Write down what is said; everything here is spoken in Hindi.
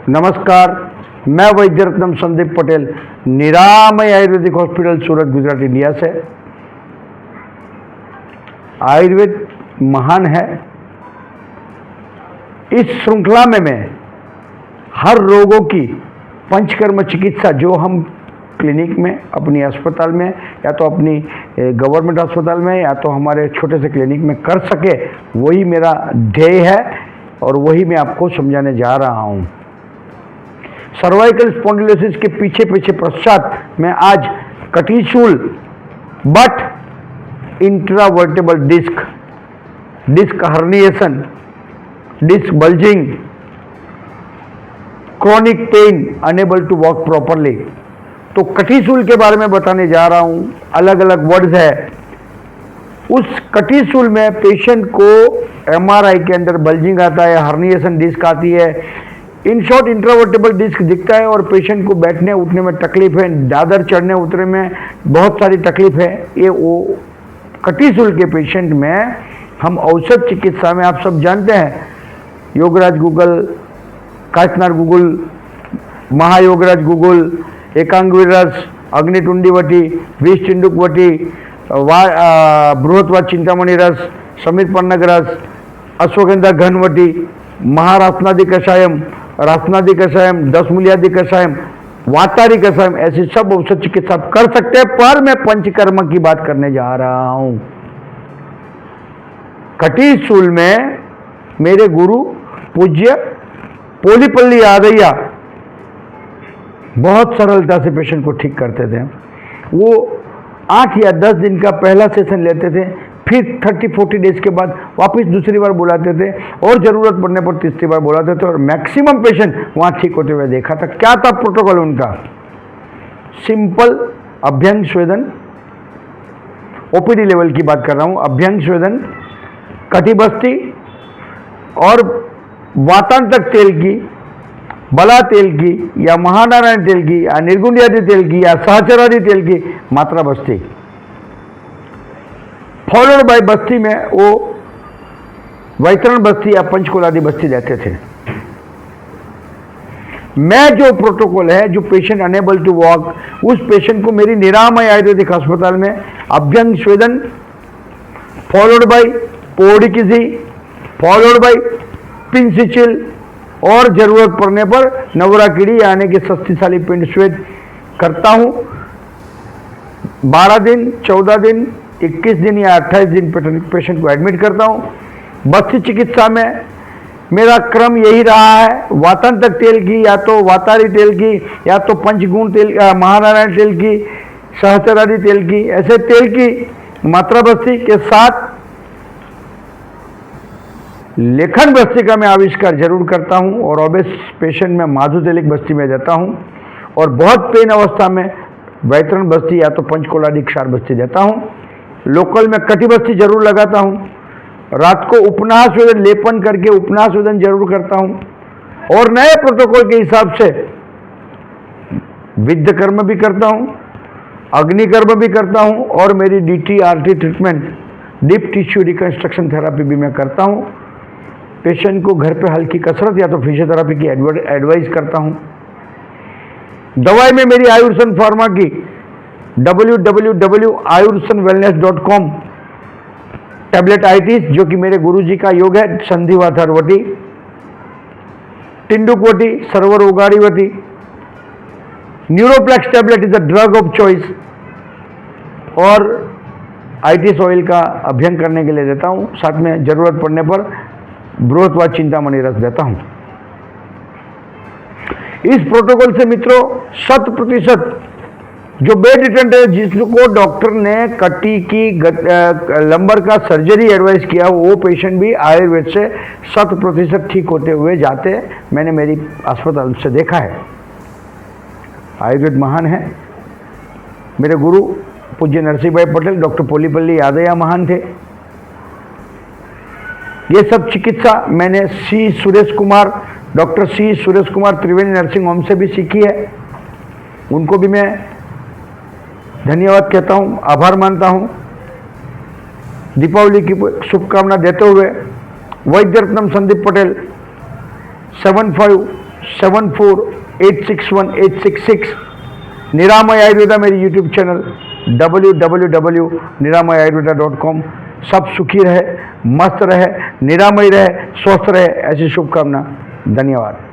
नमस्कार, मैं वैद्य रत्नम संदीप पटेल, निरामय आयुर्वेदिक हॉस्पिटल सूरत गुजरात इंडिया से। आयुर्वेद महान है। इस श्रृंखला में मैं हर रोगों की पंचकर्म चिकित्सा जो हम क्लिनिक में, अपनी अस्पताल में, या तो अपनी गवर्नमेंट अस्पताल में, या तो हमारे छोटे से क्लिनिक में कर सके, वही मेरा ध्येय है और वही मैं आपको समझाने जा रहा हूँ। सर्वाइकल स्पॉन्डिलोसिस के पीछे पश्चात मैं आज कटीशूल but intravertebral disc herniation, disc bulging, chronic pain, unable to walk properly, तो कटीशूल के बारे में बताने जा रहा हूं। अलग अलग वर्ड्स है। उस कटीशूल में पेशेंट को एमआरआई के अंदर बल्जिंग आता है, हर्निएशन डिस्क आती है, इन शॉर्ट इंट्रावर्टेबल डिस्क दिखता है और पेशेंट को बैठने उठने में तकलीफ है, दादर चढ़ने उतरने में बहुत सारी तकलीफ है। ये वो कटीशूल के पेशेंट में हम औषध चिकित्सा में, आप सब जानते हैं, योगराज गूगल, काचनार गूगल, महायोगराज गूगल, एकांगवीर रस, अग्निटुंडीवटी, विष चिंडुकवटी, बृहत्वा चिंतामणि रस, समीर पन्नग रस, अश्वगंधा घनवटी, महारासनादि कषायम, रासनादि कषायम, 10 मूलियादि कषायम, वातारी कषायम, ऐसी सब औषध चिकित्सा आप कर सकते हैं। पर मैं पंचकर्म की बात करने जा रहा हूं। कटीशूल में मेरे गुरु पूज्य पोलीपल्ली यादैया बहुत सरलता से पेशेंट को ठीक करते थे। वो 8 या 10 दिन का पहला सेशन लेते थे, फिर 30-40 डेज के बाद वापस दूसरी बार बुलाते थे और ज़रूरत पड़ने पर तीसरी बार बुलाते थे और मैक्सिमम पेशेंट वहाँ ठीक होते हुए देखा था। क्या था प्रोटोकॉल उनका? सिंपल अभ्यंग स्वेदन, ओपीडी लेवल की बात कर रहा हूँ, अभ्यंग स्वेदन, कटिबस्ती और वातांतक तेल की, बला तेल की या महानारायण तेल की या निर्गुंडियादि तेल की या सहचरादि तेल की मात्रा बस्ती, फॉलोड बाय बस्ती में वो वैतरण बस्ती या पंचकुलादि बस्ती देते थे। मैं जो प्रोटोकॉल है, जो पेशेंट अनेबल टू वॉक, उस पेशेंट को मेरी निरामय आयुर्वेदिक अस्पताल में अभ्यंग स्वेदन फॉलोड बाय पोडिकिसी, फॉलोड बाय पिंसिचिल और जरूरत पड़ने पर नवरा कीड़ी यानी कि शक्तिशाली पिंड स्वेद करता हूं। 12 दिन, 14 दिन, 21 दिन या 28 दिन पेशेंट को एडमिट करता हूं। बस्ती चिकित्सा में मेरा क्रम यही रहा है, वातांतक तेल की या तो वातारी तेल की या तो पंचगुण तेल, महानारायण तेल की, सहचरादि तेल की, ऐसे तेल की मात्रा बस्ती के साथ लेखन बस्ती का मैं आविष्कार जरूर करता हूं और ओबेस पेशेंट में माधुतेलिक बस्ती में देता हूं और बहुत पेन अवस्था में वैतरण बस्ती या तो पंचकोलादि क्षार बस्ती देता हूं। लोकल में कटी बस्ती जरूर लगाता हूं। रात को उपनाह स्वेदन लेपन करके उपनाह स्वेदन जरूर करता हूं और नए प्रोटोकॉल के हिसाब से विद्ध कर्म भी करता हूं, अग्निकर्म भी करता हूं और मेरी DTRT treatment, deep tissue reconstruction therapy भी मैं करता हूं। पेशेंट को घर पे हल्की कसरत या तो फिजियोथेरापी की एडवाइस करता हूं। दवाई में मेरी आयुर्सन फार्मा की www.ayursanwellness.com टैबलेट आइटिस, जो कि मेरे गुरुजी का योग है, संधिवाथरवटी, टिंडुकवटी, सर्वरोगारिवटी, neuroplex tablet is a drug of choice और आइटिस ऑयल का अभ्यंग करने के लिए देता हूं। साथ में जरूरत पड़ने पर बृहत्वा चिंतामणि रस देता हूं। इस प्रोटोकॉल से मित्रों 100% जो बेड रिटर्न है, जिसको डॉक्टर ने कटी की लंबर का सर्जरी एडवाइस किया, वो पेशेंट भी आयुर्वेद से 100% ठीक होते हुए जाते, मैंने मेरी अस्पताल से देखा है। आयुर्वेद महान है। मेरे गुरु पूज्य नरसिंह भाई पटेल, डॉक्टर पोलीपल्ली यादैया महान थे। ये सब चिकित्सा मैंने डॉक्टर सी सुरेश कुमार त्रिवेणी नर्सिंग होम से भी सीखी है। उनको भी मैं धन्यवाद कहता हूँ, आभार मानता हूँ। दीपावली की शुभकामना देते हुए वैद्य रत्नम संदीप पटेल 75 74861866। निरामय आयुर्वेदा मेरी यूट्यूब चैनल www.niramayayurveda.com। सब सुखी रहे, मस्त रहे, निरामय रहे, स्वस्थ रहे, ऐसी शुभकामना। धन्यवाद।